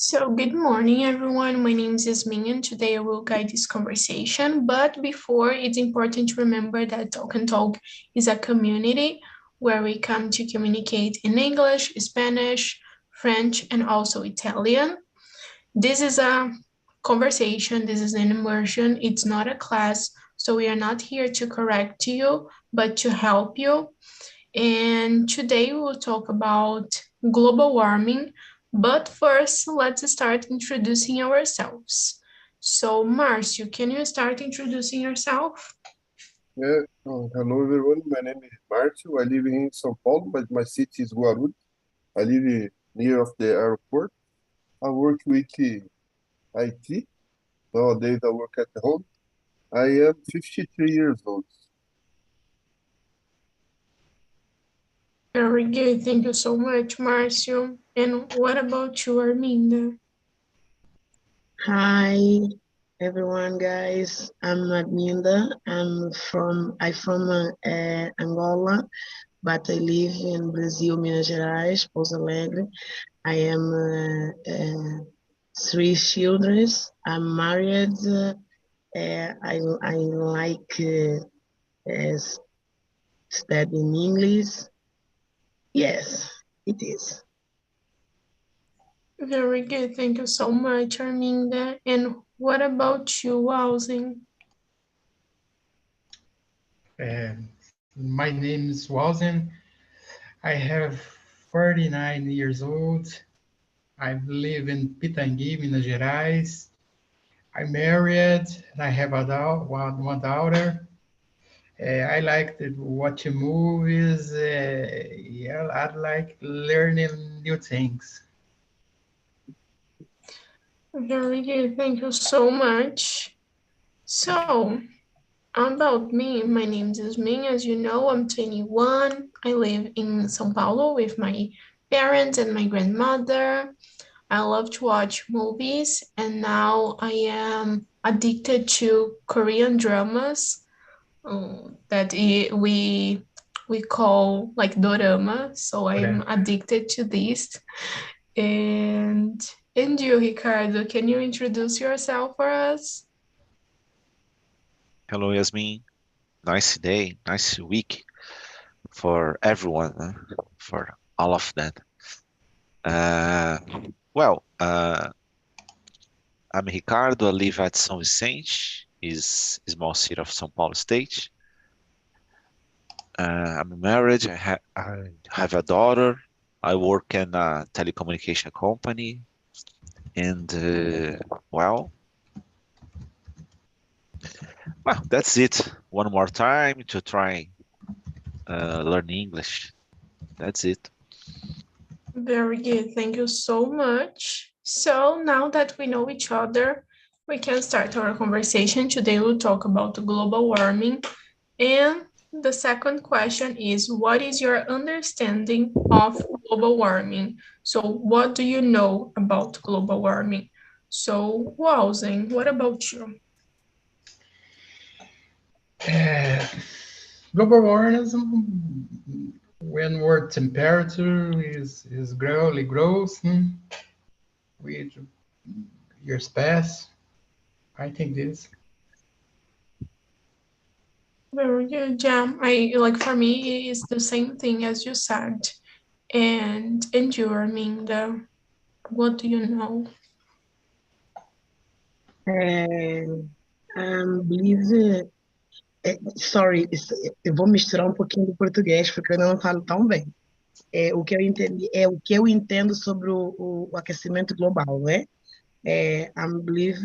So, good morning, everyone. My name is Yasmin, and today I will guide this conversation. But before, it's important to remember that Talk and Talk is a community where we come to communicate in English, Spanish, French, and also Italian. This is a conversation, this is an immersion, it's not a class. So, we are not here to correct you, but to help you. And today we will talk about global warming. But first, let's start introducing ourselves. So, Marcio, can you start introducing yourself? Hello everyone. My name is Marcio. I live in São Paulo, but my city is Guarulhos. I live near of the airport. I work with IT. Nowadays I work at home. I am 53 years old. Very good. Thank you so much, Marcio. And what about you, Arminda? Hi everyone, guys. I'm Arminda. I'm from Angola, but I live in Brazil, Minas Gerais, Pouso Alegre. I am three children. I'm married. I like studying English. Yes, it is. Very good. Thank you so much, Arminda. And what about you, Wowsing? My name is Walzen. I have 49 years old. I live in Pitangui, Minas Gerais. I'm married and I have one daughter. I like to watch movies. I like learning new things. Very good. Thank you so much. So, about me, my name is Yasmin. As you know, I'm 21. I live in São Paulo with my parents and my grandmother. I love to watch movies, and now I am addicted to Korean dramas that we call like dorama. So I'm addicted to this. And you, Ricardo, can you introduce yourself for us? Hello, Yasmin. Nice day, nice week for everyone, for all of that. I'm Ricardo. I live at São Vicente, is a small city of São Paulo state. I'm married. I have a daughter. I work in a telecommunication company, and that's it. One more time to try learn English. That's it. Very good. Thank you so much. So now that we know each other, we can start our conversation. Today we'll talk about global warming. And the second question is, what is your understanding of global warming? So what do you know about global warming? So, Wowsing, what about you? Global warming, when world temperature is gradually grows with years pass. I think this. Very good, yeah. I like for me it's the same thing as you said. And you, Arminda, what do you know? Believe. Sorry, eu vou misturar um pouquinho do português porque eu não falo tão bem. O que eu entendi é o que eu entendo sobre o aquecimento global, né? I believe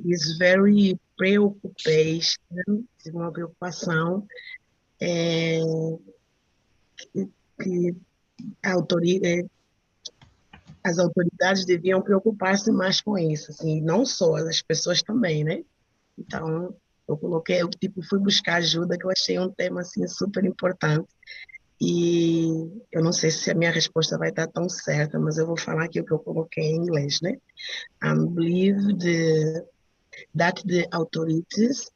is very preoccupation, uma preocupação que as autoridades deviam preocupar-se mais com isso, assim, não só as pessoas também, né? Então, eu fui buscar ajuda, que eu achei um tema, assim, super importante. E eu não sei se a minha resposta vai estar tão certa, mas eu vou falar aqui o que eu coloquei em inglês, né? I believe that the authorities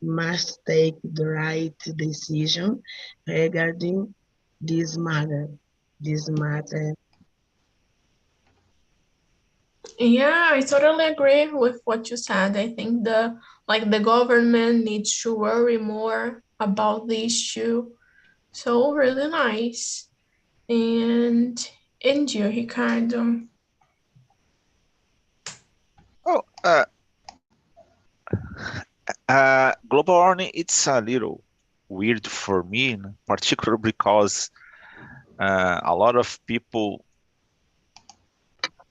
must take the right decision regarding this matter. Yeah, I totally agree with what you said. I think the government needs to worry more about the issue. So really nice. And you, Ricardo. Oh, global warming, it's a little weird for me, particularly because a lot of people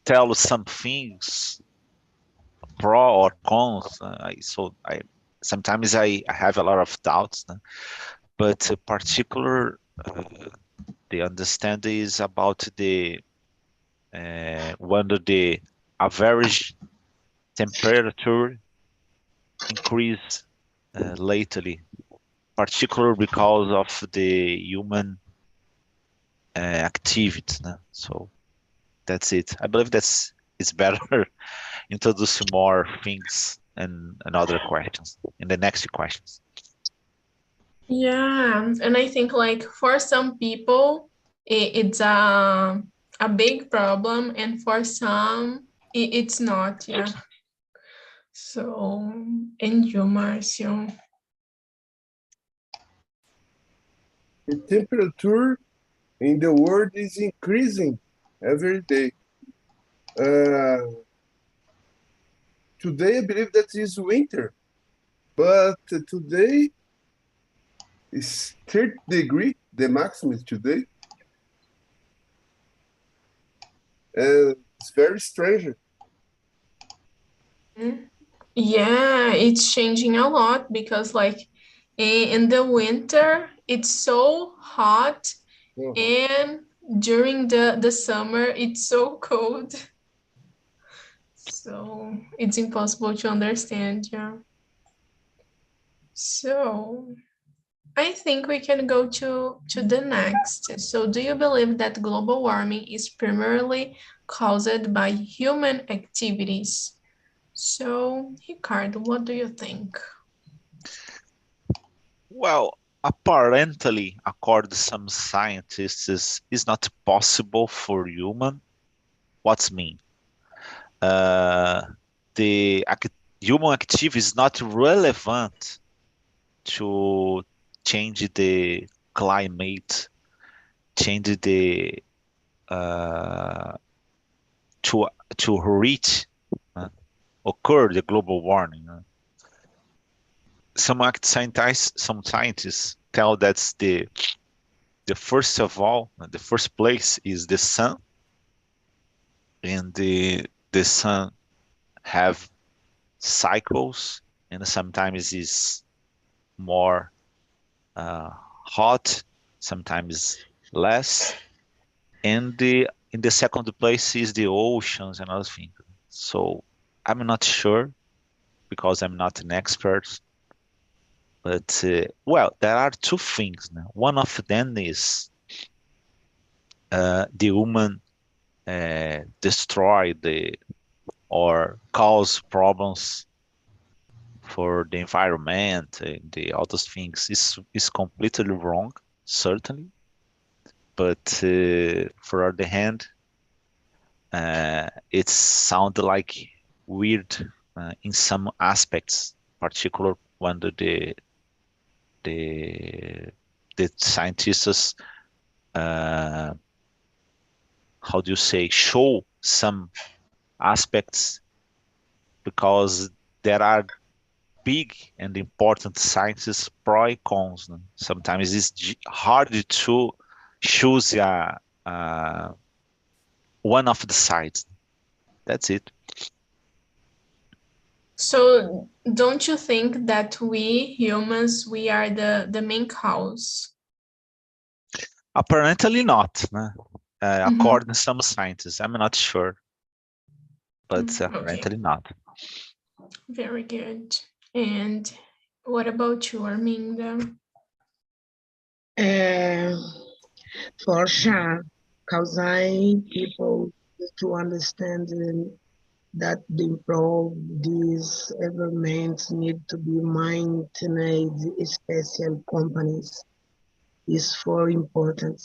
tell some things pro or cons. So I sometimes I have a lot of doubts, but particular the understanding is about the when the average temperature increase lately, particularly because of the human activity. So that's it. I believe it's better introduce more things and other questions in the next questions. Yeah, and I think like for some people it's a big problem, and for some it's not. Yeah. So, and you, Marcio. The temperature in the world is increasing every day. Today, I believe that is winter, but today is 30 degree, the maximum is today. It's very strange. Yeah, it's changing a lot because like in the winter it's so hot, and during the summer it's so cold. So it's impossible to understand, yeah. So I think we can go to the next. So do you believe that global warming is primarily caused by human activities? So, Ricardo, what do you think? Well, apparently, according to some scientists, is not possible for human. What's mean? Uh, the human activity is not relevant to change the climate, change the uh, to to reach occur the global warming. Some scientists tell that's the first of all, the first place is the sun, and the sun have cycles, and sometimes is more hot, sometimes less. And the in the second place is the oceans and other things. So I'm not sure because I'm not an expert. But well, there are two things now. One of them is the human destroy the or cause problems for the environment and the all those things is completely wrong, certainly. But for other hand, it sounds like weird in some aspects, particular when the the scientists uh, how do you say show some aspects because there are big and important sciences pro and cons. Sometimes it's hard to choose one of the sides. That's it. So, don't you think that we humans we are the main cause? Apparently not, Mhm. according to some scientists. I'm not sure, but Okay, apparently not. very good. And what about you, Arminda? For sure, causing people to understand that the improve these environments need to be maintained, special companies is for important.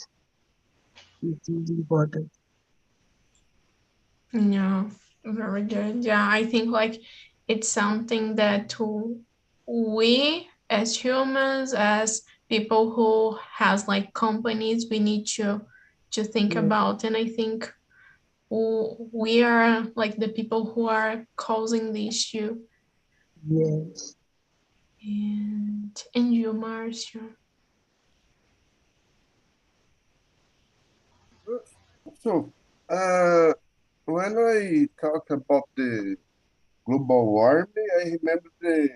It is important. Yeah. Very good. Yeah, I think like it's something that we as humans, as people who has like companies, we need to think Yeah. about. And I think we are like the people who are causing the issue. Yes. And you, Marcio. So, when I talk about the global warming, I remember the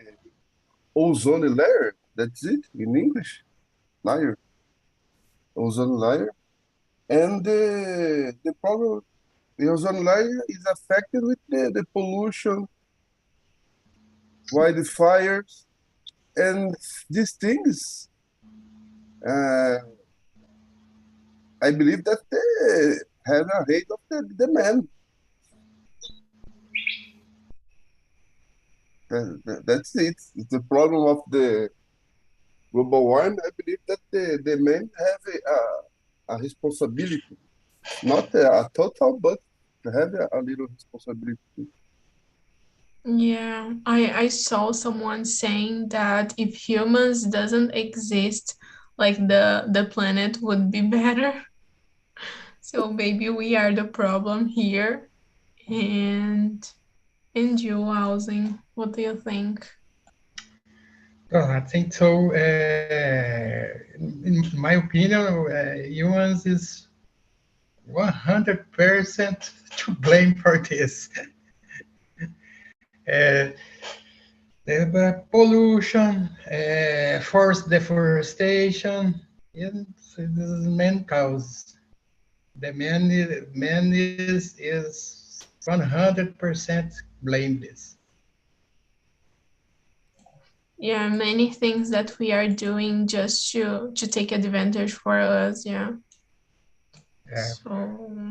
ozone layer. That's it in English, layer, ozone layer. And the problem, the ozone layer is affected with the pollution, wildfires, and these things. Uh, I believe that they have a rate of the demand. That's it. It's the problem of the global warming. I believe that the men have a responsibility, not a total, but to have a little responsibility. Yeah, I saw someone saying that if humans doesn't exist, like the planet would be better. So maybe we are the problem here. And you, housing, what do you think? Well, I think so. In my opinion, humans is 100% to blame for this. Uh, the pollution, forest deforestation, and this is main cause. The man is 100% blame this. Yeah, many things that we are doing just to take advantage for us, yeah. Uh, So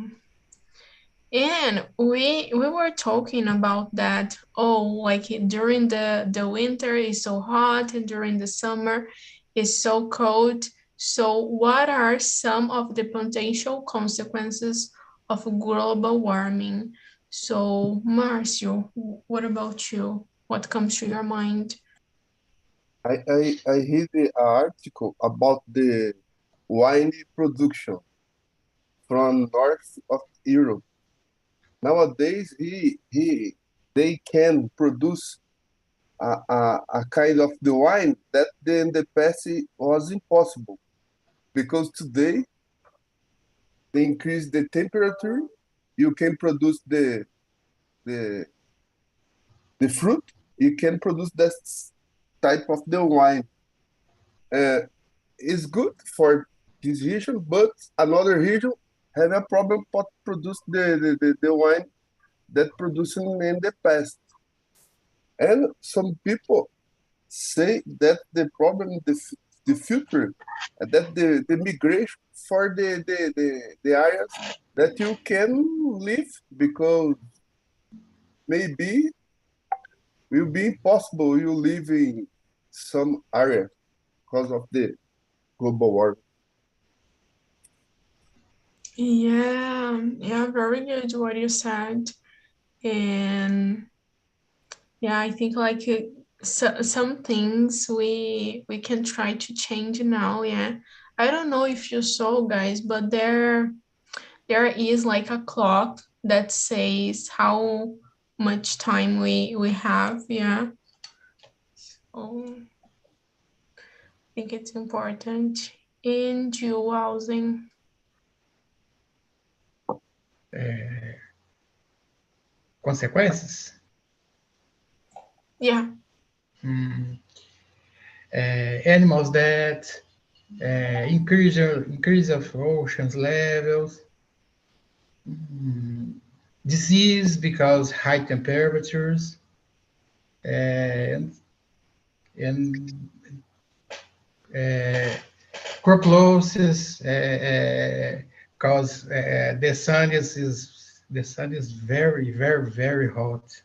and we were talking about that. Oh, like during the winter is so hot and during the summer is so cold. So what are some of the potential consequences of global warming? So Marcio, what about you? What comes to your mind? I read the article about the wine production from north of Europe. Nowadays, they can produce a kind of the wine that in the past was impossible because today they increase the temperature. You can produce the the fruit. You can produce that type of the wine. Uh, it's good for this region, but another region have a problem to produce the wine that producing in the past. And some people say that the problem in the future, that the migration for the areas that you can live because maybe will be impossible you live in some area because of the global warming. Yeah, yeah, very good what you said. And yeah, I think like some things we can try to change now. Yeah, I don't know if you saw, guys, but there is like a clock that says how much time we have. Yeah, so I think it's important in dual housing. consequences. Yeah, Mm, animals death, increase of oceans levels, disease because high temperatures, and crop losses, because the sun is very hot.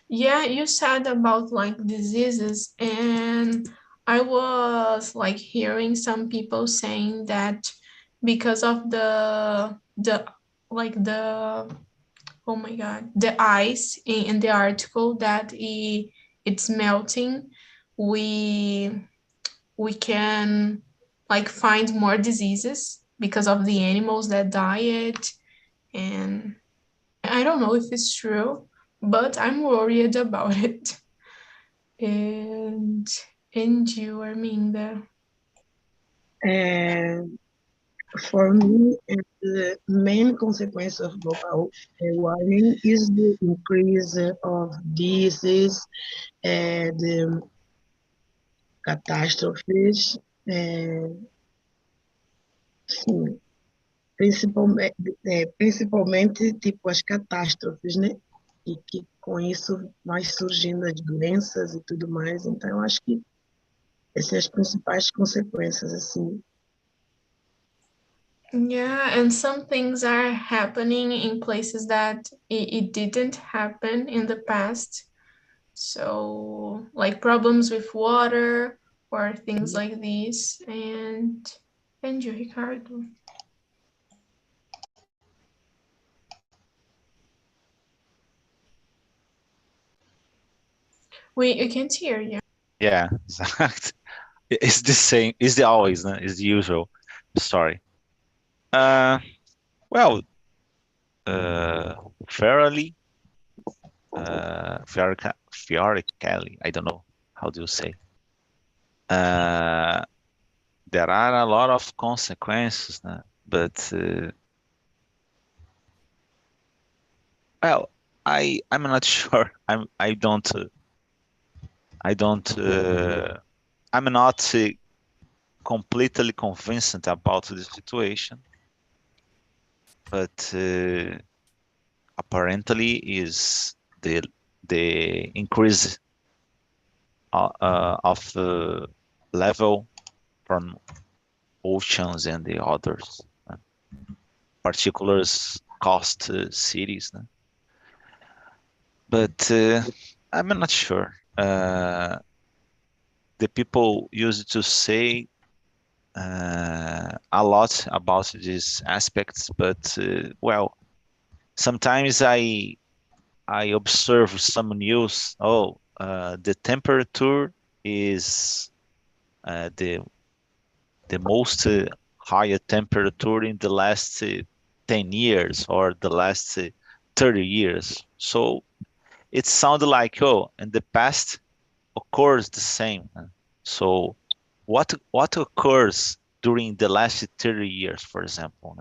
yeah, you said about like diseases, and I was like hearing some people saying that because of the like oh my God, the ice in the article that it's melting, we can like find more diseases because of the animals that diet. And I don't know if it's true, but I'm worried about it. And you, Arminda? And for me, the main consequence of global warming is the increase of disease and catastrophes, sim, principalmente tipo as catástrofes, né? E que com isso vai surgindo as doenças e tudo mais. Então, eu acho que essas são as principais consequências, assim. Yeah, and some things are happening in places that it didn't happen in the past. So, like problems with water or things like these. And you, Ricardo? We can't hear you. Yeah, exact. It's the same. It's the always, né? It's the usual story. Well, fairly, theoretically, I don't know how do you say. There are a lot of consequences, né? But well, I'm not sure. I don't. I'm not completely convinced about the situation, but apparently is the increase of level from oceans and the others, particulars cost cities, né? But I'm not sure. The people used to say a lot about these aspects, but well, sometimes I observe some news. Oh, the temperature is the most higher temperature in the last 10 years or the last 30 years. So it sounded like, oh, in the past occurs the same. So what occurs during the last 30 years, for example?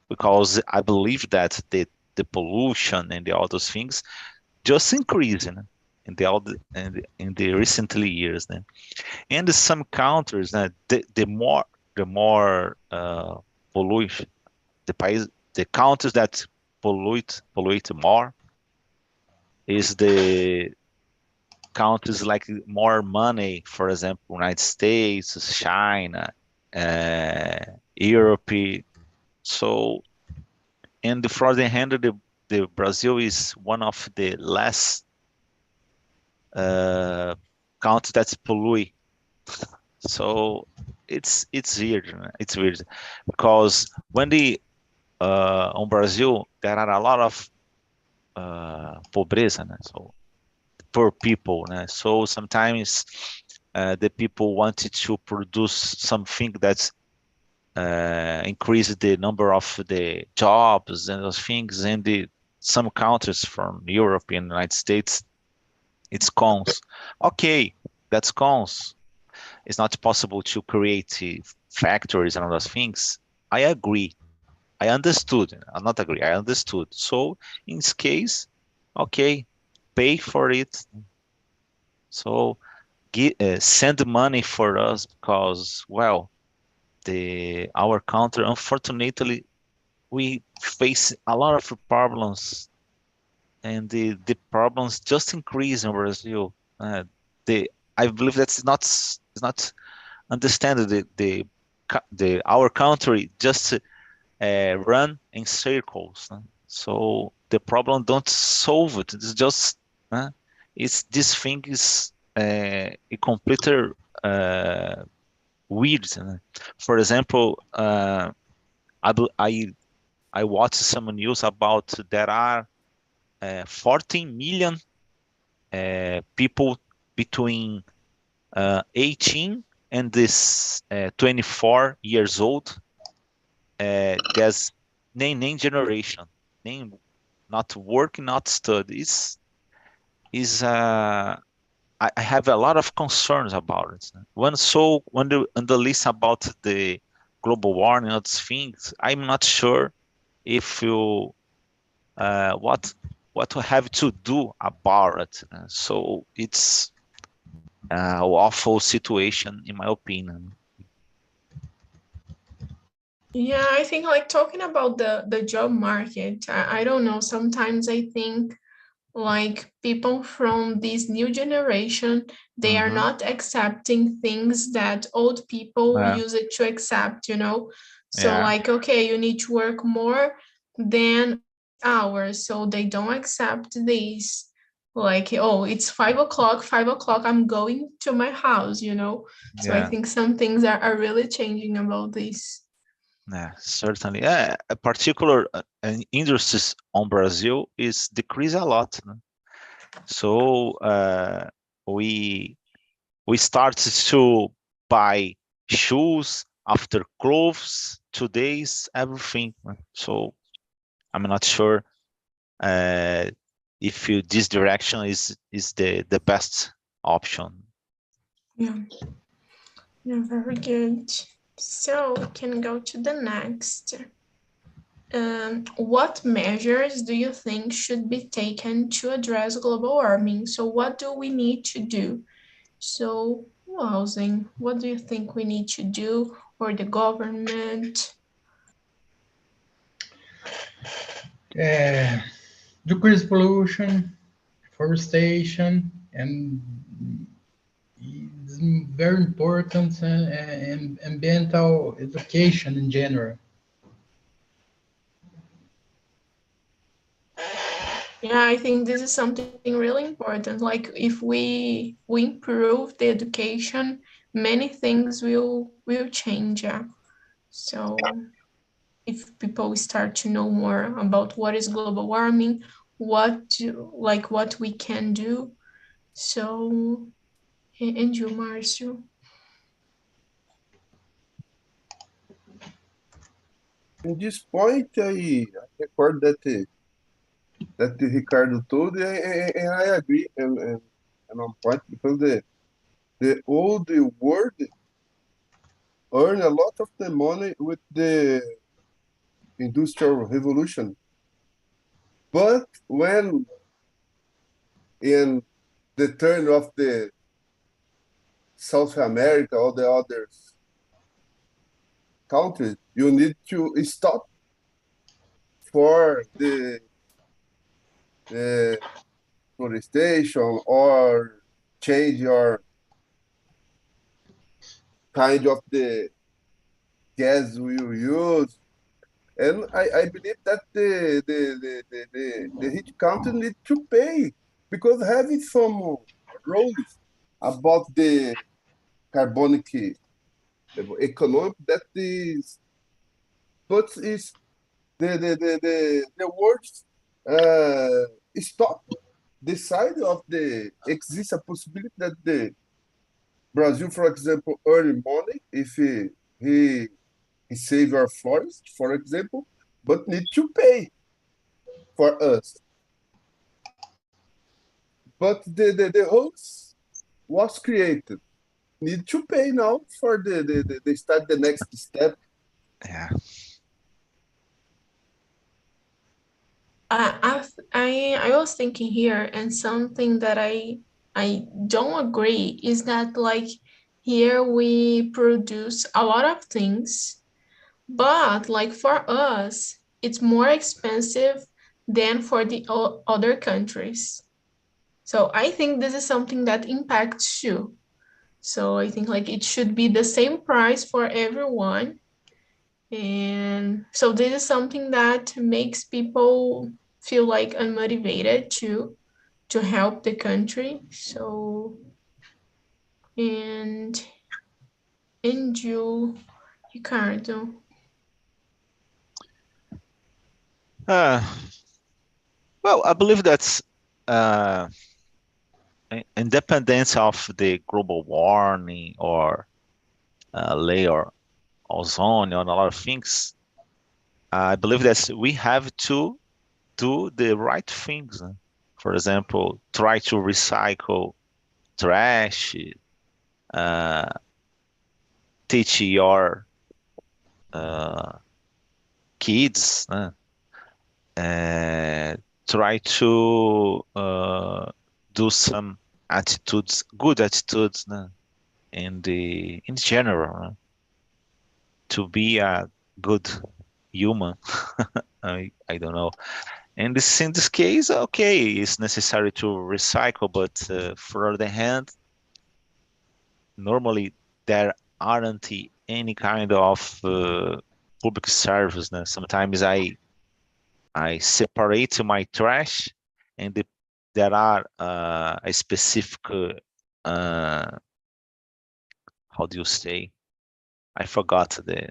Because I believe that the pollution and all those things just increasing in the recently years. And some countries, the more pollution, the countries that pollute more is the countries like more money, for example, United States, China, Europe. So, and for the hand, the Brazil is one of the less countries that pollute. So it's weird. It's weird because when on Brazil there are a lot of pobreza, né? So poor people, né? So sometimes the people wanted to produce something that increase the number of the jobs and those things. And some countries from Europe and United States, it's cons. Okay, that's cons. It's not possible to create factories and all those things. I agree. I understood. I'm not agree. I understood. So in this case, okay, pay for it. So send money for us because, well, our country, unfortunately, we face a lot of problems, and the problems just increase in Brazil. The I believe that's not is not understand the our country just run in circles. So the problem don't solve it. It's just it's this thing is a complete weird. For example, I I watched some news about there are 14 million people between 18 and this 24 years old. There's name generation, name not work, not studies. I have a lot of concerns about it. When on the list about the global warming and those things, I'm not sure if you what we have to do about it. So it's an awful situation in my opinion. Yeah, I think like talking about the job market, I don't know. Sometimes I think like people from this new generation, they are not accepting things that old people Yeah, use it to accept, you know. So yeah, like, okay, you need to work more than hours, so they don't accept this. Like, oh, it's 5 o'clock, 5 o'clock, I'm going to my house, you know. So I yeah, think some things are really changing about this. yeah, certainly. Yeah, a particular industries on Brazil is decrease a lot. No? So we we started to buy shoes after clothes, today's everything. No? So I'm not sure if this direction is the best option. Yeah, yeah, very good. So we can go to the next. What measures do you think should be taken to address global warming? So what do we need to do? So housing, what do you think we need to do, or the government? Decrease pollution, forestation, and it's very important and ambiental education in general. Yeah, I think this is something really important. Like if we improve the education, many things will change. Yeah. So if people start to know more about what is global warming, what we can do. So, and you, Marcio? In this point, I record that the Ricardo told, and I agree and on point because the old world earn a lot of the money with the industrial revolution, but when in the turn of the South America or the other countries, you need to stop for the forestation or change your kind of the gas we use. And I believe that the rich country need to pay because having some rules about the carbonic economic that is but is the words stop the side of the exists a possibility that the Brazil, for example, earn money if he save our forest, for example, but need to pay for us. But the host was created. Need to pay now for the start the next step. Yeah, I was thinking here, and something that I don't agree is that like here we produce a lot of things, but like for us, it's more expensive than for the other countries. So I think this is something that impacts you. So I think like it should be the same price for everyone. And so this is something that makes people feel like unmotivated to help the country. So and and you, Ricardo. Well, I believe that's independence of the global warming or layer ozone and a lot of things. I believe that we have to do the right things. For example, try to recycle trash, uh, teach your kids, try to do some attitudes, good attitudes, in general, to be a good human. I don't know. And in this case, okay, it's necessary to recycle, but for the other hand, normally there aren't any kind of public service. Sometimes I separate my trash, and there are a specific how do you say? I forgot the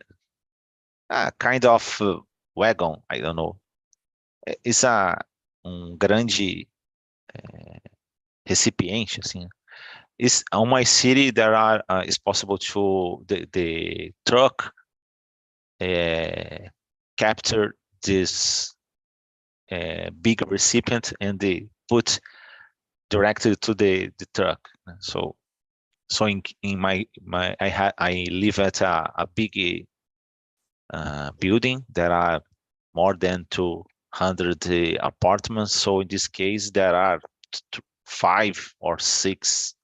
kind of wagon. I don't know. It's grande recipiente, assim. Is on my city there are it's possible to the truck capture this big recipient and they put directly to the truck. So in my I live at a big building. There are more than 200 apartments. So in this case, there are 5 or 6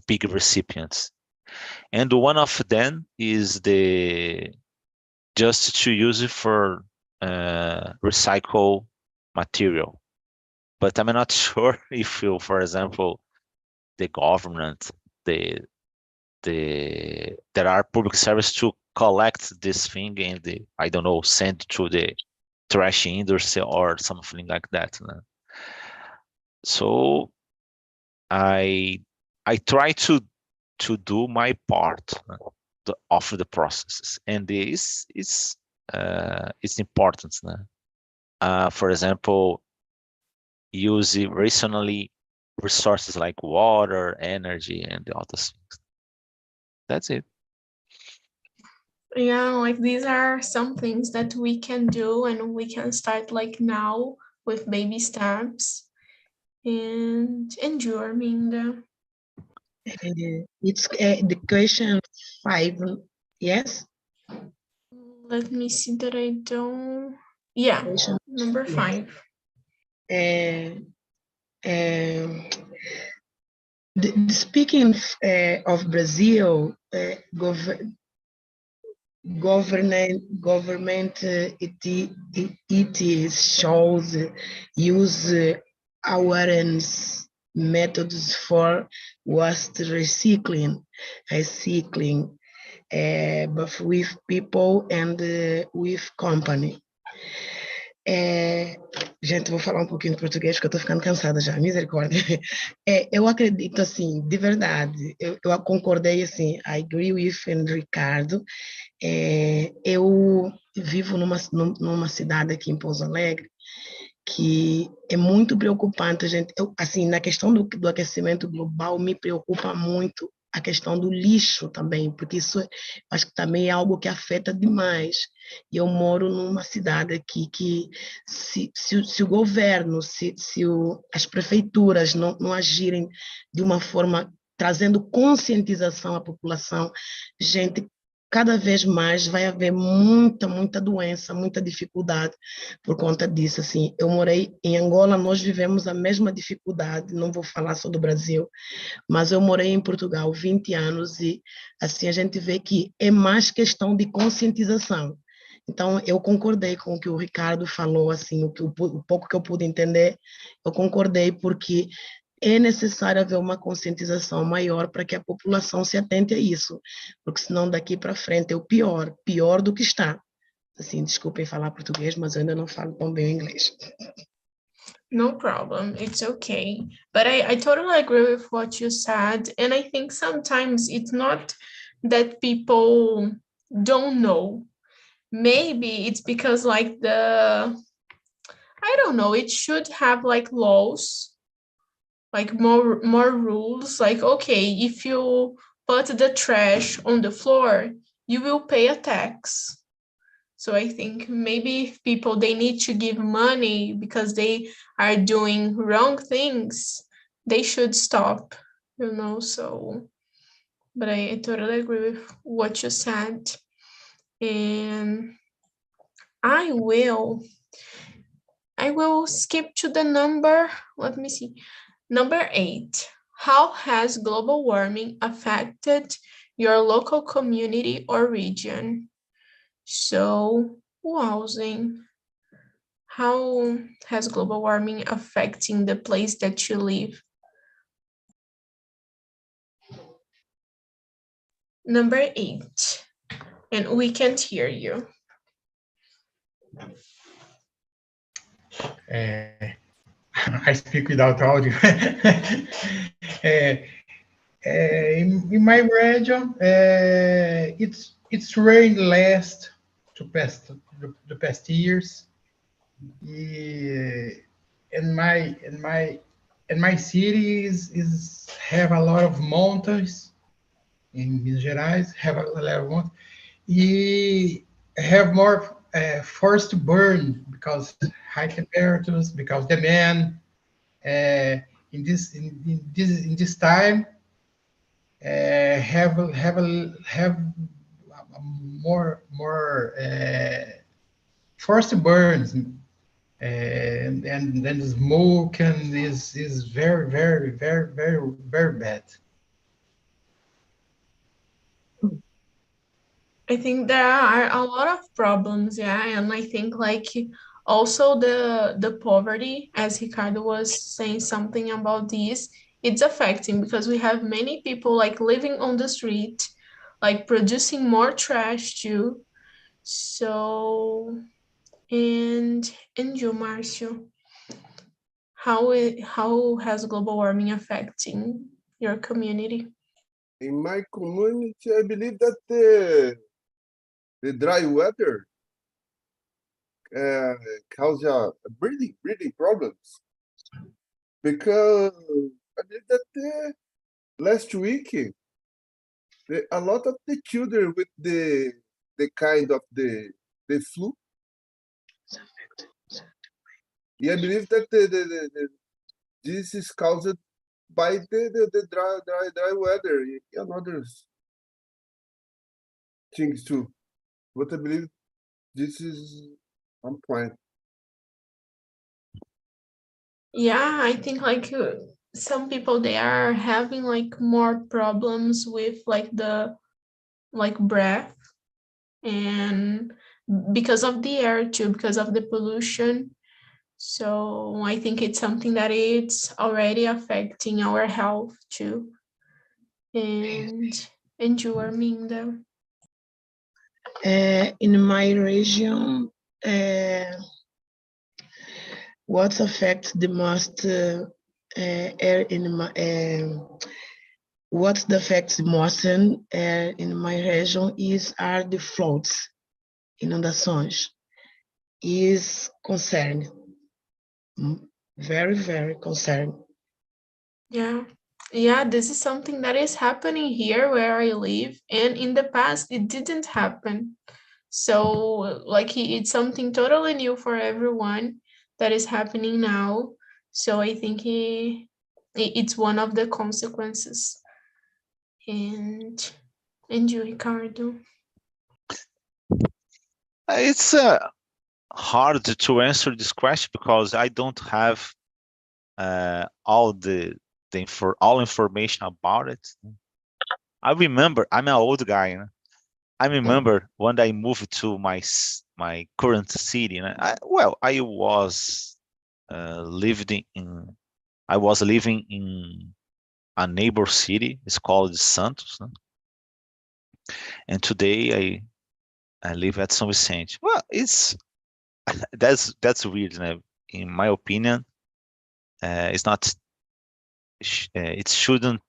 big recipients, and one of them is just to use it for recycle material. But I'm not sure if you, for example, the government, there are public service to collect this thing and I don't know, send to the trash industry or something like that. So I try to do my part of the processes, and it's important. For example, use rationally resources like water, energy, and the other things. That's it. Yeah, like these are some things that we can do and we can start like now with baby steps and endure, Minda. It's the question 5, yes? Let me see that I don't. Yeah, Question, number yes. 5. Speaking of Brazil, government it shows use awareness methods for waste recycling, both with people and with company. Gente, vou falar um pouquinho de português porque eu estou ficando cansada já, misericórdia. Eu acredito, assim, de verdade, eu concordei, assim, I agree with Ricardo. Eu vivo numa cidade aqui em Pouso Alegre que é muito preocupante, gente. Assim, na questão do aquecimento global, me preocupa muito a questão do lixo também, porque isso acho que também é algo que afeta demais. E eu moro numa cidade aqui que se o governo, as prefeituras não agirem de uma forma trazendo conscientização à população, gente, cada vez mais vai haver muita doença, muita dificuldade por conta disso. Assim, eu morei em Angola, nós vivemos a mesma dificuldade, não vou falar só do Brasil, mas eu morei em Portugal 20 anos e assim a gente vê que é mais questão de conscientização. Então, eu concordei com o que o Ricardo falou, assim, o pouco que eu pude entender, eu concordei porque é necessário haver uma conscientização maior para que a população se atente a isso, porque senão daqui para frente é o pior do que está. Assim, desculpem falar português, mas eu ainda não falo tão bem o inglês. No problem, it's okay. But I totally agree with what you said. And I think sometimes it's not that people don't know. maybe it's because like I don't know, it should have like laws, like more rules, like, okay, if you put the trash on the floor, you will pay a tax. So I think maybe if people, they need to give money because they are doing wrong things, they should stop, so, but I totally agree with what you said. And I will skip to the number, let me see, number 8. How has global warming affected your local community or region? So, wowzing. How has global warming affecting the place that you live? Number 8. And we can't hear you. I speak without audio. In my region, it's rained less the past years. And my city is have a lot of mountains. In Minas Gerais, have a lot of mountains. We have more forest to burn because high temperatures, because demand. In this time, have more forest burns, and then the smoke and is very bad. I think there are a lot of problems, yeah, and I think like also the poverty, as Ricardo was saying something about this, it's affecting because we have many people like living on the street, like producing more trash too. So, and you, Marcio, how has global warming affecting your community? In my community, I believe that the dry weather causes breathing problems, because I believe that last week a lot of the children with the kind of the flu. Yeah, I believe that this is caused by the dry weather and other things too. But I believe this is on point. Yeah, I think like some people, they are having like more problems with like the like breath, and because of the air too, because of the pollution. So I think it's something that it's already affecting our health too. And you are mean though. In my region, what affects the most air in my what affects the most air in my region are the floods, inundações. Is concern, very concerned. Yeah, this is something that is happening here where I live, and in the past it didn't happen. So like it's something totally new for everyone that is happening now. So I think it's one of the consequences. And you, Ricardo. It's hard to answer this question because I don't have all all information about it. I remember I'm an old guy. I remember when I moved to my current city. And I was I was living in a neighbor city. It's called Santos, and today I live at São Vicente. Well, it's that's weird. In my opinion, it's not. It shouldn't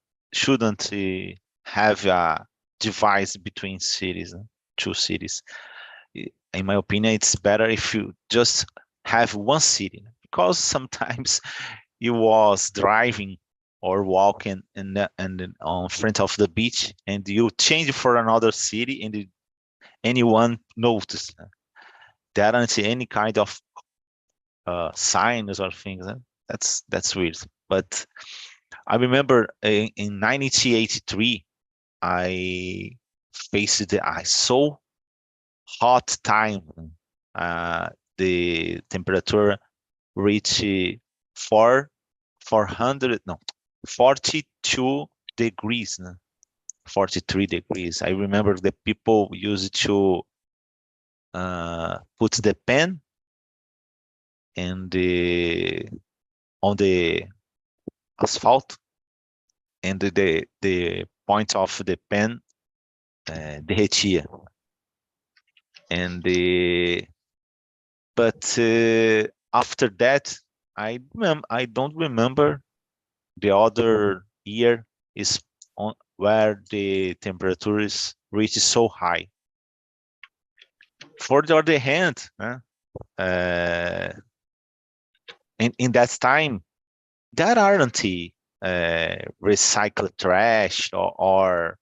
have a divide between cities, two cities. in my opinion, it's better if you just have one city, because sometimes you was driving or walking and on front of the beach, and you change for another city, and anyone notice. There aren't any kind of signs or things. That's weird. But I remember in 1983, I faced a so hot time. The temperature reached 42 degrees, 43 degrees. I remember the people used to put the pen on the asphalt, and the point of the pen derretia. And but after that, I don't remember the other year is on where the temperatures reach so high. For the other hand, in that time, there aren't recycled trash or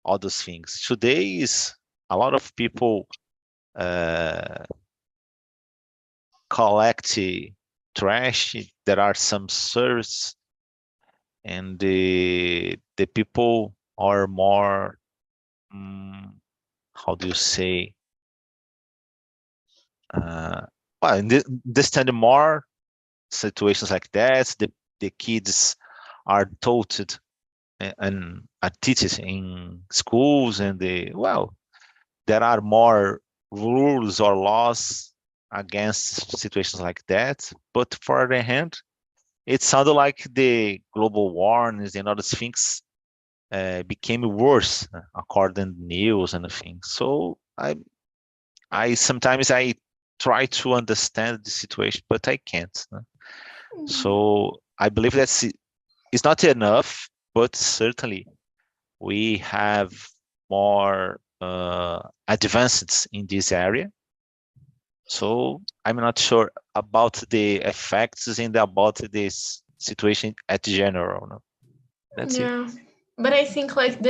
all those things. Today is a lot of people collect trash. There are some service, and the people are more, how do you say? Well, understand more situations like that. The kids are taught and are taught in schools, and there are more rules or laws against situations like that. But for the hand, it sounded like the global warming and other things became worse according to news and things. So I sometimes I try to understand the situation, but I can't. So I believe that it's not enough, but certainly we have more advances in this area. So I'm not sure about the effects and about this situation at general. No? That's it. But I think like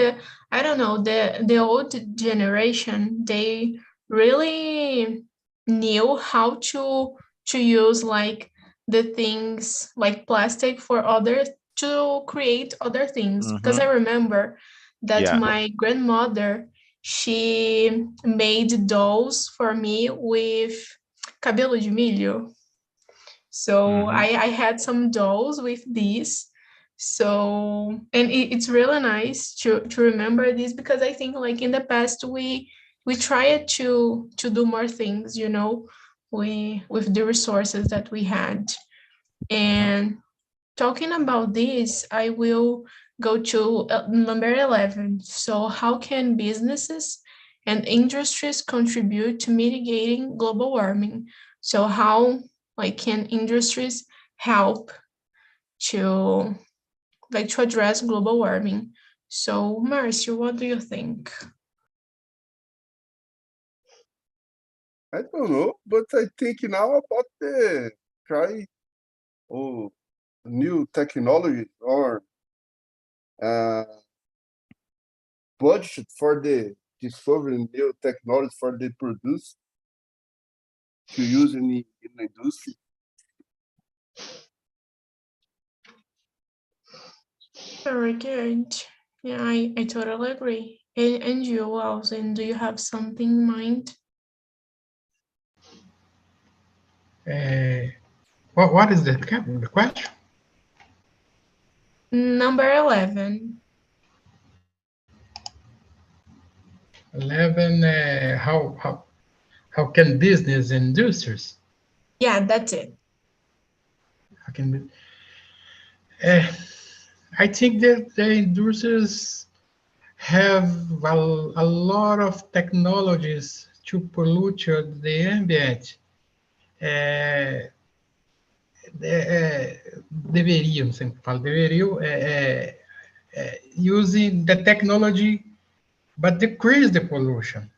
I don't know, the old generation, they really knew how to use like the things like plastic for others to create other things. Because I remember that my grandmother, she made dolls for me with cabelo de milho. So I had some dolls with these. So, and it's really nice to remember this, because I think like in the past we tried to do more things, you know, with the resources that we had. And talking about this, I will go to number 11. So how can businesses and industries contribute to mitigating global warming? So how like can industries help to address global warming? So Marcio, what do you think? I don't know, but I think now about the try new technology or budget for the discovering new technology for the produce to use in the industry. Very good. Yeah, I totally agree. And you, Alvin, do you have something in mind? What is the question? Number 11. 11. How can business and industries? Yeah, that's it. How can I think that the industries have a lot of technologies to pollute the ambient. Deveriam, sempre falo, deveriam using the technology, but decrease the pollution.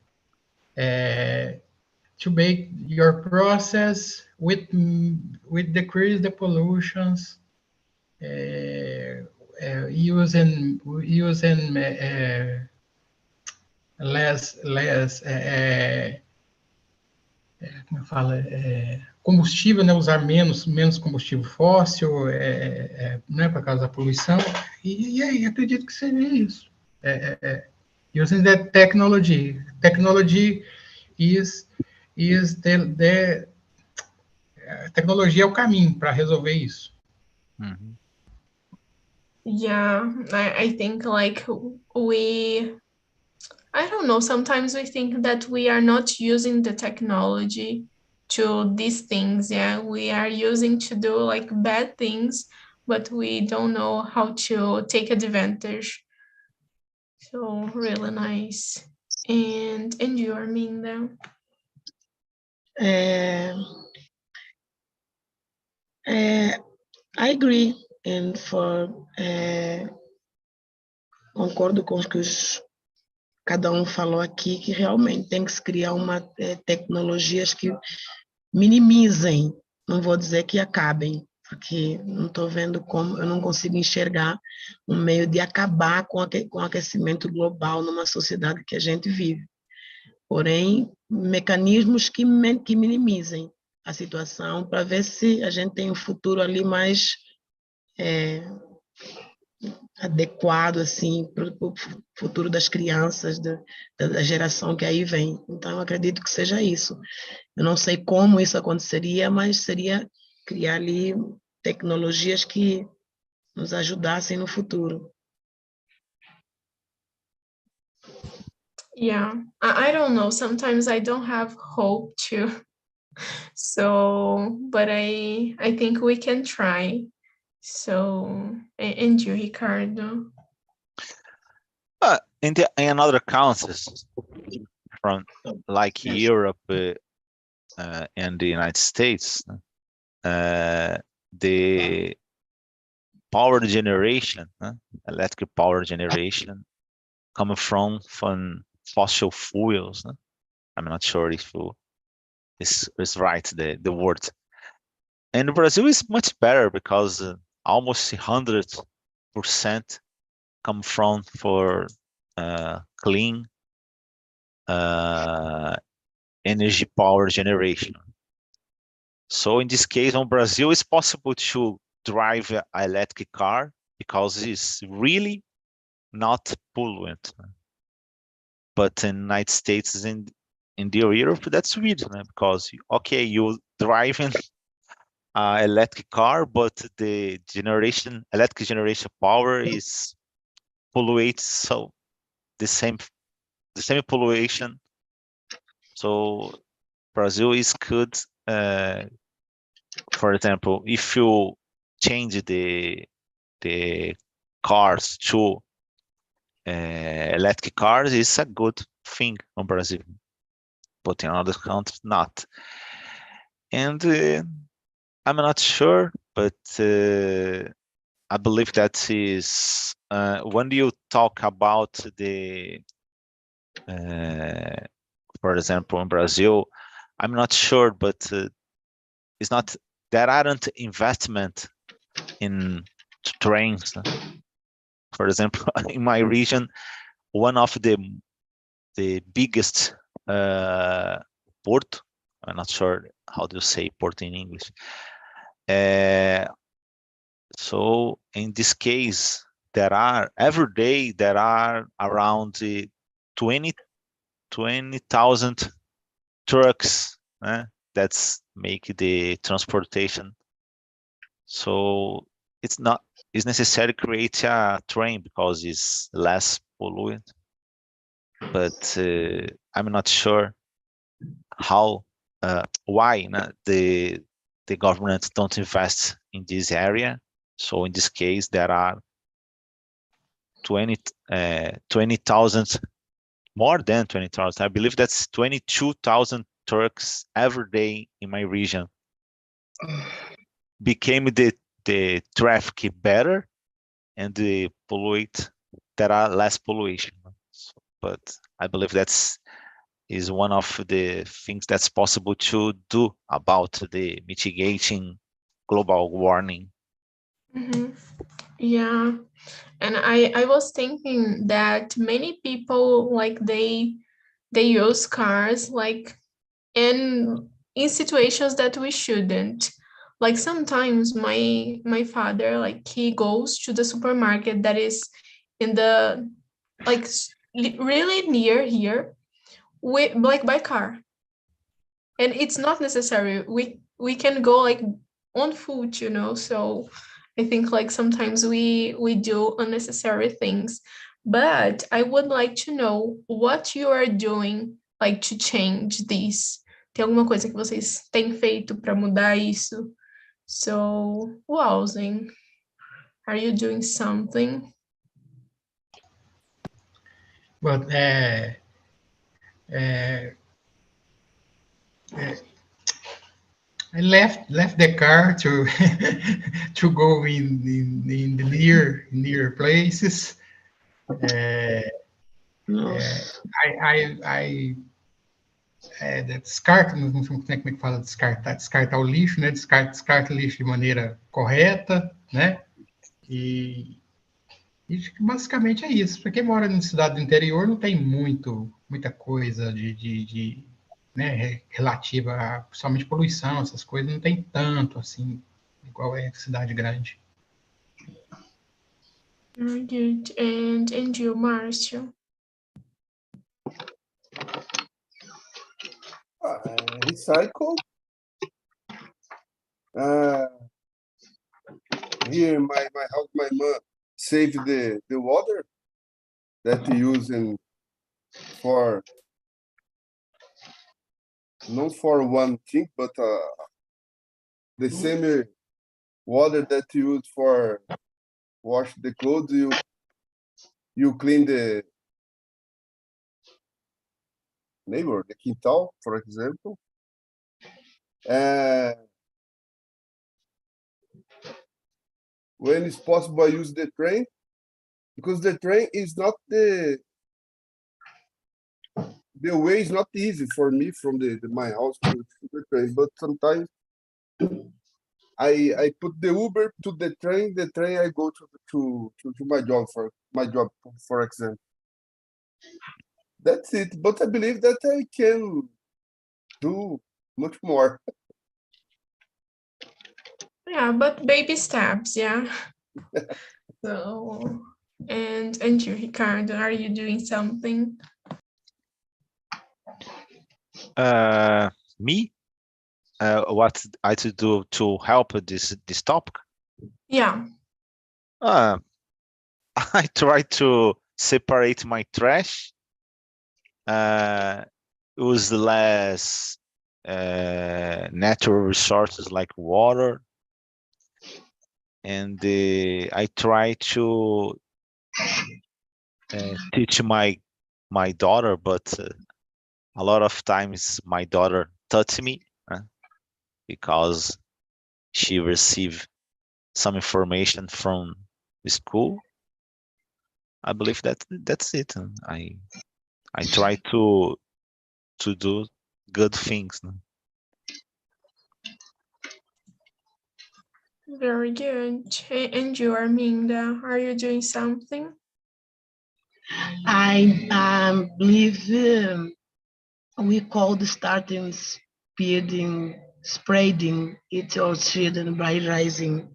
to make your process with decrease the pollutions, using less como eu falo, combustível, né? Usar menos combustível fóssil, né? Por causa da poluição. E aí, acredito que seria isso. Using the technology. Technology is the tecnologia é o caminho para resolver isso. Mhm. Yeah, I think like I don't know, sometimes we think that we are not using the technology to these things. Yeah, we are using to do like bad things, but we don't know how to take advantage. So really nice. And you, Arminda? I agree, and concordo com o que cada um falou aqui, que realmente tem que se criar tecnologias que minimizem, não vou dizer que acabem, porque não estou vendo como, eu não consigo enxergar um meio de acabar com o aquecimento global numa sociedade que a gente vive. Porém, mecanismos que minimizem a situação para ver se a gente tem um futuro ali mais adequado assim para o futuro das crianças, da geração que aí vem. Então, eu acredito que seja isso. Eu não sei como isso aconteceria, mas seria criar ali tecnologias que nos ajudassem no futuro. Yeah, I don't know. Sometimes I don't have hope to. So, but I think we can try. So, and you, Ricardo? In other countries from like Yes. Europe and the United States, the power generation, electric power generation, coming from fossil fuels. I'm not sure if is right the word. And Brazil is much better because almost 100% come from for clean energy power generation. So in this case, on Brazil, it's possible to drive an electric car because it's really not pollutant. But in the United States and in Europe, that's weird, because okay, you driving an electric car, but the electric generation power is pollutes, so the same pollution. So Brazil is good. For example, if you change the cars to electric cars, it's a good thing on Brazil, but in other countries not. And I'm not sure, but I believe that is when you talk about the for example in Brazil, I'm not sure, but it's not, there aren't investment in trains. For example, in my region, one of the biggest port, I'm not sure how to say port in English. So in this case, every day there are around 20,000 trucks that's make the transportation. So it's necessary to create a train because it's less pollutant. But I'm not sure how why the government don't invest in this area. So in this case, there are 20,000, more than 20,000. I believe that's 22,000 trucks every day in my region. Became the traffic better and the there are less pollution. But I believe that's is one of the things that's possible to do about the mitigating global warming. Mhm. Yeah, and I was thinking that many people like they use cars like in situations that we shouldn't. Like sometimes my father, like, he goes to the supermarket that is in the like really near here with like by car, and it's not necessary. We can go like on foot, you know. So I think like sometimes we do unnecessary things, but I would like to know what you are doing like to change this. Tem alguma coisa que vocês têm feito para mudar isso? So, Wowzing, are you doing something? But I left the car to to go in the near places. Nossa. Descarta, não sei como é que fala descartar o lixo, né? Descarta o lixo de maneira correta, né? E acho que basicamente é isso. Para quem mora na cidade do interior, não tem muita coisa né, relativa a, principalmente poluição, essas coisas, não tem tanto assim, igual é cidade grande. Very good. And you, Marcio? Recycle. Here in my house, my mom saved the water that we use for not for one thing, but the same water that you use for wash the clothes, you clean the neighbor, the quintal, for example. When it's possible, I use the train, because the train is not the way is not easy for me from my house to the train, but sometimes I put the Uber to the train I go to my job, for example. That's it, but I believe that I can do much more. Yeah, but baby steps, yeah. So, and you, Ricardo, are you doing something? Me? What I to do to help this topic? Yeah. I try to separate my trash, use less natural resources like water, and I try to teach my daughter, but a lot of times my daughter touch me because she received some information from the school. I believe that's it. I try to do good things. Very good. And you, Arminda, are you doing something? I believe we called starting spreading it or children by arising,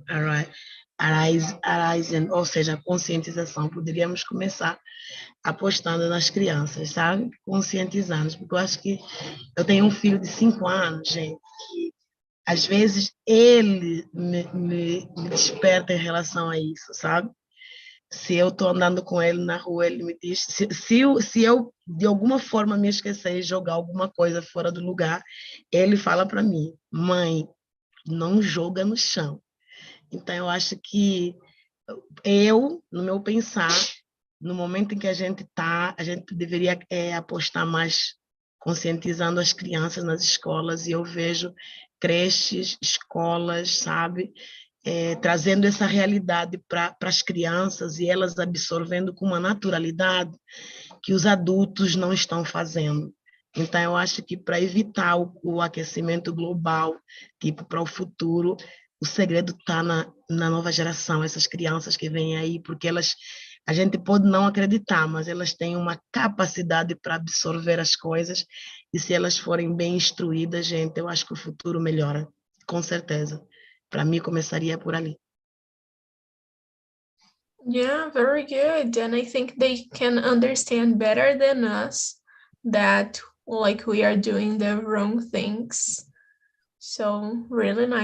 ou seja, a conscientização. Poderíamos começar apostando nas crianças, sabe? Conscientizando, porque eu acho que eu tenho um filho de 5 anos, gente, que às vezes ele me desperta em relação a isso, sabe? Se eu estou andando com ele na rua, ele me diz, se eu de alguma forma me esquecer de jogar alguma coisa fora do lugar, ele fala para mim, mãe, não joga no chão. Então eu acho que no meu pensar, no momento em que a gente deveria apostar mais conscientizando as crianças nas escolas, e eu vejo creches, escolas, sabe, trazendo essa realidade para as crianças e elas absorvendo com uma naturalidade que os adultos não estão fazendo. Então, eu acho que para evitar o aquecimento global, tipo, para o futuro, o segredo está na nova geração, essas crianças que vêm aí, porque a gente pode não acreditar, mas elas têm uma capacidade para absorver as coisas, e se elas forem bem instruídas, gente, eu acho que o futuro melhora, com certeza. Para mim, começaria por ali. Yeah, very good. And I think they can understand better than us that like we are doing the wrong things. So really nice.